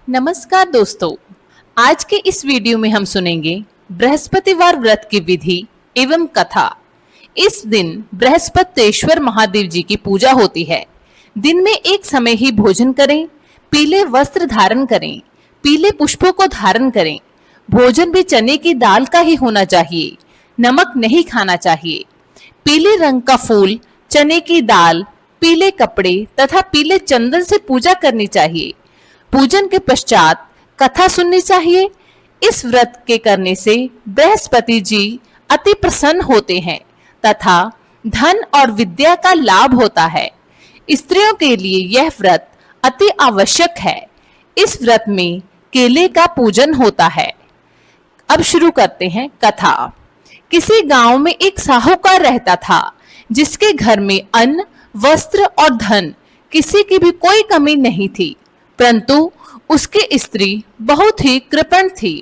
नमस्कार दोस्तों। आज के इस वीडियो में हम सुनेंगे बृहस्पतिवार व्रत की विधि एवं कथा। इस दिन बृहस्पतेश्वर महादेव जी की पूजा होती है। दिन में एक समय ही भोजन करें, पीले वस्त्र धारण करें, पीले पुष्पों को धारण करें। भोजन भी चने की दाल का ही होना चाहिए, नमक नहीं खाना चाहिए। पीले रंग का फूल, चने की दाल, पीले कपड़े तथा पीले चंदन से पूजा करनी चाहिए। पूजन के पश्चात कथा सुननी चाहिए। इस व्रत के करने से बृहस्पति जी अति प्रसन्न होते हैं तथा धन और विद्या का लाभ होता है। स्त्रियों के लिए यह व्रत अति आवश्यक है। इस व्रत में केले का पूजन होता है। अब शुरू करते हैं कथा। किसी गांव में एक साहूकार रहता था, जिसके घर में अन्न, वस्त्र और धन किसी की भी कोई कमी नहीं थी। परंतु उसकी स्त्री बहुत ही कृपण थी,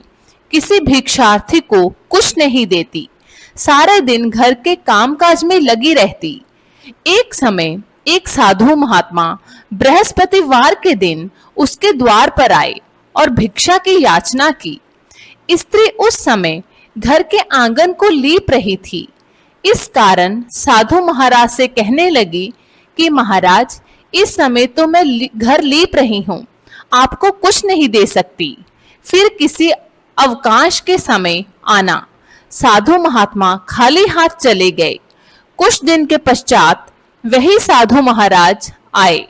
किसी भिक्षार्थी को कुछ नहीं देती, सारे दिन घर के कामकाज में लगी रहती। एक समय एक साधु महात्मा बृहस्पतिवार के दिन उसके द्वार पर आए और भिक्षा की याचना की। स्त्री उस समय घर के आंगन को लीप रही थी। इस कारण साधु महाराज से कहने लगी कि महाराज, इस समय तो मैं घर लीप रही हूँ, आपको कुछ नहीं दे सकती, फिर किसी अवकाश के समय आना। साधु महात्मा खाली हाथ चले गए। कुछ दिन के पश्चात वही साधु महाराज आए,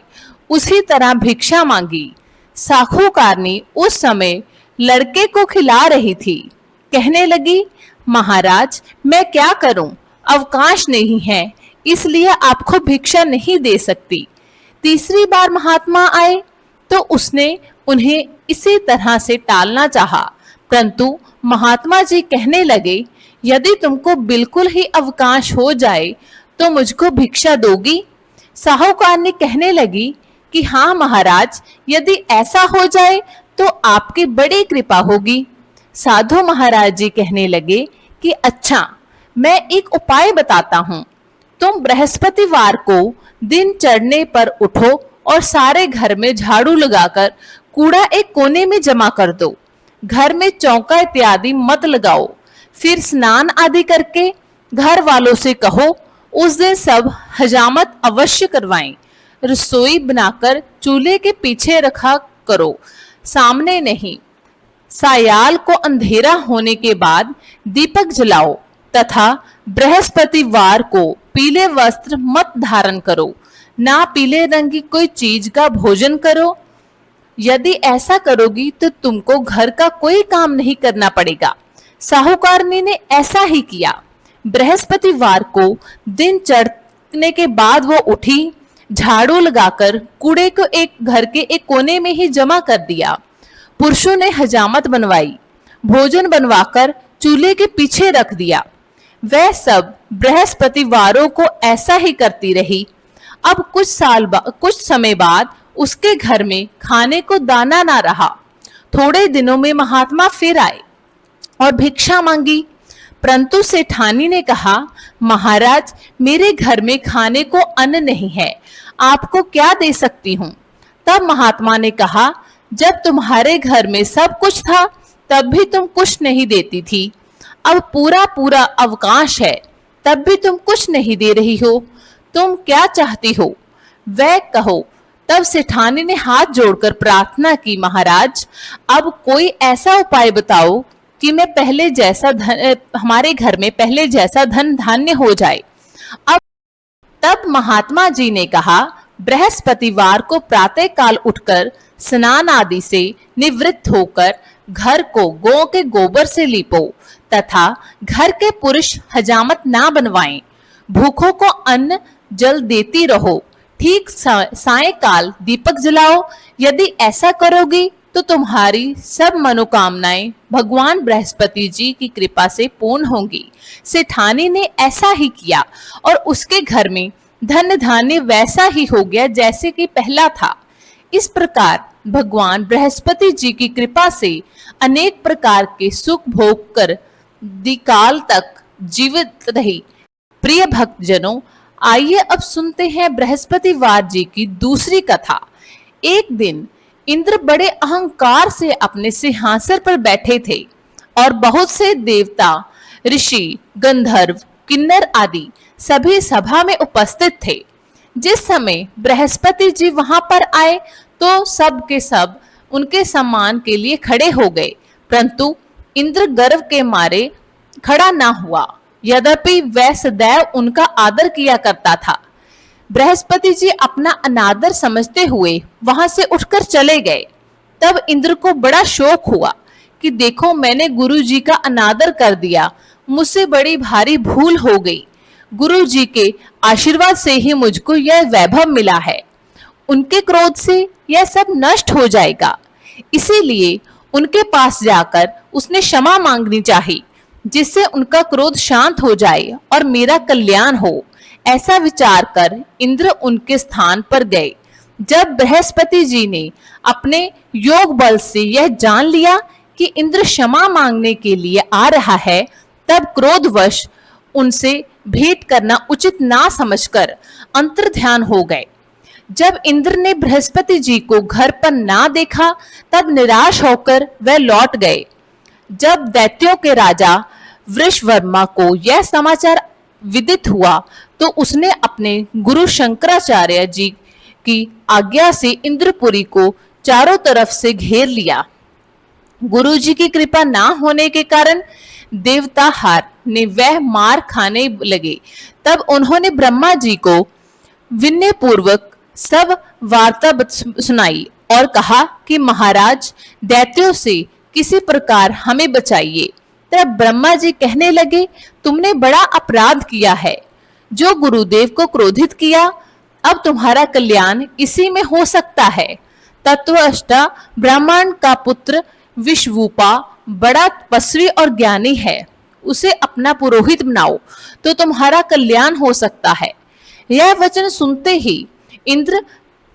उसी तरह भिक्षा मांगी। साहूकारनी उस समय लड़के को खिला रही थी। कहने लगी, महाराज मैं क्या करूं, अवकाश नहीं है, इसलिए आपको भिक्षा नहीं दे सकती। तीसरी बार महात्मा आए तो उसने उन्हें इसी तरह से टालना चाहा, परंतु महात्मा जी कहने लगे, यदि तुमको बिल्कुल ही अवकाश हो जाए तो मुझको भिक्षा दोगी? साहूकार ने कहने लगी कि हाँ महाराज, यदि ऐसा हो जाए तो आपकी बड़ी कृपा होगी। साधु महाराज जी कहने लगे कि अच्छा, मैं एक उपाय बताता हूँ। तुम बृहस्पतिवार को दिन चढ़ने पर उठो और सारे घर में झाड़ू लगाकर कूड़ा एक कोने में जमा कर दो। घर में चौका इत्यादि मत लगाओ। फिर स्नान आदि करके घर वालों से कहो उस दिन सब हजामत अवश्य करवाएं। रसोई बनाकर चूल्हे के पीछे रखा करो, सामने नहीं। सायाल को अंधेरा होने के बाद दीपक जलाओ तथा बृहस्पतिवार को पीले वस्त्र मत धारण करो, ना पीले रंग की कोई चीज का भोजन करो। यदि ऐसा करोगी तो तुमको घर का कोई काम नहीं करना पड़ेगा। साहूकारनी ने ऐसा ही किया। बृहस्पतिवार को दिन चढ़ने के बाद वो उठी, झाड़ू लगाकर कूड़े को एक घर के एक कोने में ही जमा कर दिया। पुरुषों ने हजामत बनवाई, भोजन बनवाकर चूल्हे के पीछे रख दिया। वह सब बृहस्पतिवारों को ऐसा ही करती रही। अब कुछ समय बाद उसके घर में खाने को दाना ना रहा। थोड़े दिनों में महात्मा फिर आए और भिक्षा मांगी, परंतु सेठानी ने कहा, महाराज मेरे घर में खाने को अन्न नहीं है, आपको क्या दे सकती हूँ? तब महात्मा ने कहा, जब तुम्हारे घर में सब कुछ था तब भी तुम कुछ नहीं देती थी, अब पूरा पूरा अवकाश है तब भी तुम कुछ नहीं दे रही हो, तुम क्या चाहती हो वह कहो। तब सेठानी ने हाथ जोड़कर प्रार्थना की, महाराज अब कोई ऐसा उपाय बताओ कि मैं पहले जैसा हमारे घर में पहले जैसा धन धान्य हो जाए। अब तब महात्मा जी ने कहा, बृहस्पतिवार को प्रातः काल उठकर स्नान आदि से निवृत्त होकर घर को गौ के गोबर से लीपो तथा घर के पुरुष हजामत ना बनवाएं। भूखों को अन्न जल देती रहो। ठीक सायंकाल दीपक जलाओ। यदि ऐसा करोगी तो तुम्हारी सब मनोकामनाएं भगवान बृहस्पति जी की कृपा से पूर्ण होंगी। सेठानी ने ऐसा ही किया और उसके घर में धन धान्य वैसा ही हो गया जैसे कि पहला था। इस प्रकार भगवान बृहस्पति जी की कृपा से अनेक प्रकार के सुख भोग कर दिकाल तक जीवित रही। प्रिय भक्तजनों, आइए अब सुनते हैं बृहस्पतिवार जी की दूसरी कथा। एक दिन इंद्र बड़े अहंकार से अपने सिंहासन पर बैठे थे और बहुत से देवता, ऋषि, गंधर्व, किन्नर आदि सभी सभा में उपस्थित थे। जिस समय बृहस्पति जी वहां पर आए तो सब के सब उनके सम्मान के लिए खड़े हो गए, परंतु इंद्र गर्व के मारे खड़ा ना हुआ। यद्यपि वह सदैव उनका आदर किया करता था। बृहस्पति जी अपना अनादर समझते हुए वहां से उठकर चले गए। तब इंद्र को बड़ा शौक हुआ कि देखो, मैंने गुरु जी का अनादर कर दिया, मुझसे बड़ी भारी भूल हो गई। गुरु जी के आशीर्वाद से ही मुझको यह वैभव मिला है, उनके क्रोध से यह सब नष्ट हो जाएगा। इसीलिए उनके पास जाकर उसने क्षमा मांगनी चाहिए, जिससे उनका क्रोध शांत हो जाए और मेरा कल्याण हो। ऐसा विचार कर इंद्र उनके स्थान पर गए। जब बृहस्पति जी ने अपने योग बल से यह जान लिया कि इंद्र क्षमा मांगने के लिए आ रहा है, तब क्रोधवश उनसे भेंट करना उचित ना समझकर अंतर्ध्यान हो गए। जब इंद्र ने बृहस्पति जी को घर पर ना देखा, तब निराश होकर वह लौट गए। जब दैत्यों के राजा वृषवर्मा को यह समाचार विदित हुआ तो उसने अपने गुरु शंकराचार्य जी की आज्ञा से इंद्रपुरी को चारों तरफ से घेर लिया। गुरु जी की कृपा ना होने के कारण देवता हार ने वह मार खाने लगे। तब उन्होंने ब्रह्मा जी को विनय पूर्वक सब वार्ता सुनाई और कहा कि महाराज, दैत्यों से किसी प्रकार हमें बचाइए। तब ब्रह्मा जी कहने लगे, तुमने बड़ा अपराध किया है, जो गुरुदेव को क्रोधित किया। अब तुम्हारा कल्याण इसी में हो सकता है। तत्वष्टा ब्रह्मांड का पुत्र विश्वरूपा बड़ा तपस्वी और ज्ञानी है, उसे अपना पुरोहित बनाओ तो तुम्हारा कल्याण हो सकता है। यह वचन सुनते ही इंद्र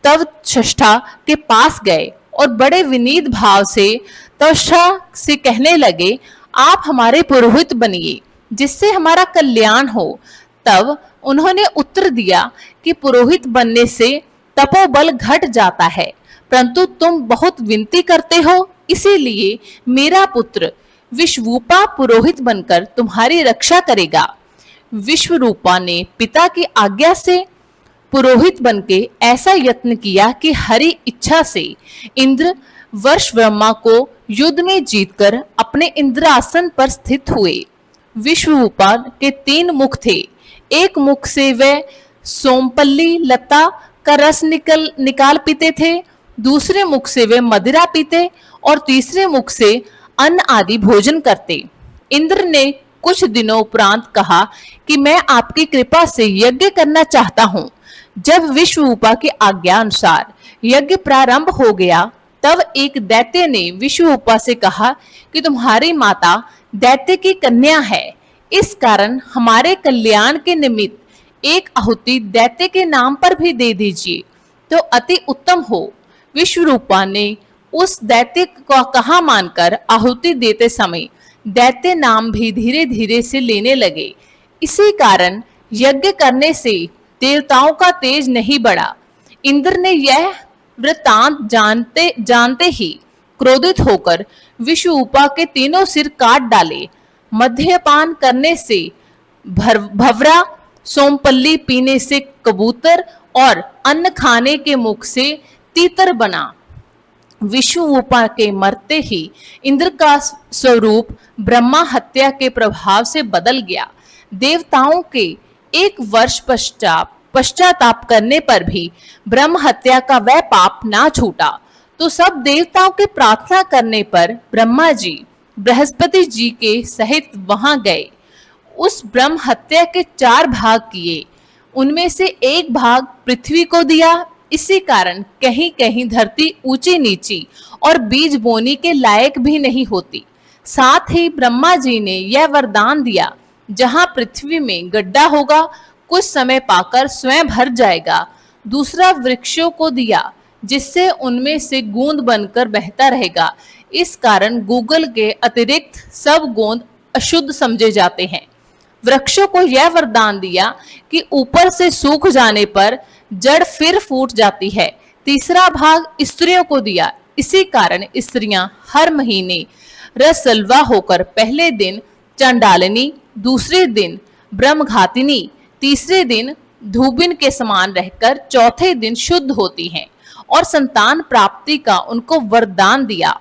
तवष्टा के पास गए और बड़े विनीत भाव से तवष्टा से कहने लगे, आप हमारे पुरोहित बनिए जिससे हमारा कल्याण हो। तब उन्होंने उत्तर दिया कि पुरोहित बनने से तपोबल घट जाता है, परंतु तुम बहुत विनती करते हो, इसीलिए मेरा पुत्र विश्वरूपा पुरोहित बनकर तुम्हारी रक्षा करेगा। विश्वरूपा ने पिता की आज्ञा से पुरोहित बनके ऐसा यत्न किया कि हरि इच्छा से इंद्र वृषवर्मा को युद्ध में जीतकर अपने इंद्रासन पर स्थित हुए। विश्वरूपा के 3 मुख थे। एक मुख से वे सोमपल्ली लता का रस निकाल पीते थे, दूसरे मुख से वे मदिरा पीते और तीसरे मुख से अन्न आदि भोजन करते। इंद्र ने कुछ दिनों उपरांत कहा कि मैं आपकी कृपा से यज्ञ करना चाहता हूँ। जब विश्वरूपा की आज्ञा अनुसार यज्ञ प्रारंभ हो गया, तब एक दैत्य ने विश्वरूपा से कहा कि तुम्हारी माता दैत्य की कन्या है, इस कारण हमारे कल्याण के निमित्त एक आहुति दैत्य के नाम पर भी दे दीजिए तो अति उत्तम हो। विश्वरूपा ने उस दैत्य को कहा मानकर आहुति देते समय दैत्य नाम भी धीरे धीरे से लेने लगे। इसी कारण यज्ञ करने से देवताओं का तेज नहीं बढ़ा। इंद्र ने यह वृत्तांत जानते ही क्रोधित होकर विश्वरूपा के 3 सिर काट डाले। मद्यपान करने से भवरा, सोमपल्ली पीने से कबूतर और अन्न खाने के मुख से तीतर बना। विश्वरूपा के मरते ही इंद्र का स्वरूप ब्रह्मा हत्या के प्रभाव से बदल गया। देवताओं के 1 वर्ष पश्चाताप करने पर भी ब्रह्म हत्या का वह पाप ना छूटा, तो सब देवताओं के प्रार्थना करने पर ब्रह्मा जी बृहस्पति जी के सहित वहां गए। उस ब्रह्म हत्या के 4 भाग किए, उनमें से 1 भाग पृथ्वी को दिया। इसी कारण कहीं कहीं धरती ऊंची नीची और बीज बोने के लायक भी नहीं होती। साथ ही ब्रह्मा जी ने यह वरदान दिया, जहां पृथ्वी में गड्ढा होगा, कुछ समय पाकर स्वयं भर जाएगा। दूसरा वृक्षों को दिया, जिससे उनमें से गोंद बनकर बहता रहेगा। इस कारण गूगल के अतिरिक्त सब गोंद अशुद्ध समझे जाते हैं। वृक्षों को यह वरदान दिया कि ऊपर से सूख जाने पर जड़ फिर फूट जाती है, तीसरा भाग स्त्रियों को दिया। इसी कारण स्त्रियां हर महीने रसल्वा होकर पहले दिन चंडालिनी, दूसरे दिन ब्रह्मघातिनी, तीसरे दिन धूबिन के समान रहकर चौथे दिन शुद्ध होती हैं और संतान प्राप्ति का उनको वरदान दिया।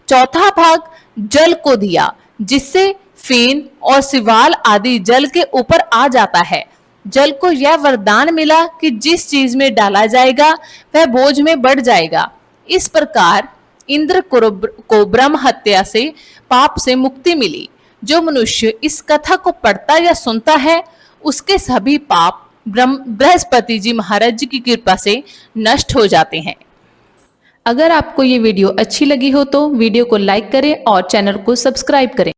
चौथा भाग जल को दिया, जिससे फेन और सिवाल आदि जल के ऊपर आ जाता है। जल को यह वरदान मिला कि जिस चीज में डाला जाएगा वह बोझ में बढ़ जाएगा। इस प्रकार इंद्र को ब्रह्म हत्या से पाप से मुक्ति मिली। जो मनुष्य इस कथा को पढ़ता या सुनता है उसके सभी पाप बृहस्पति जी महाराज जी की कृपा से नष्ट हो जाते हैं। अगर आपको ये वीडियो अच्छी लगी हो तो वीडियो को लाइक करें और चैनल को सब्सक्राइब करें।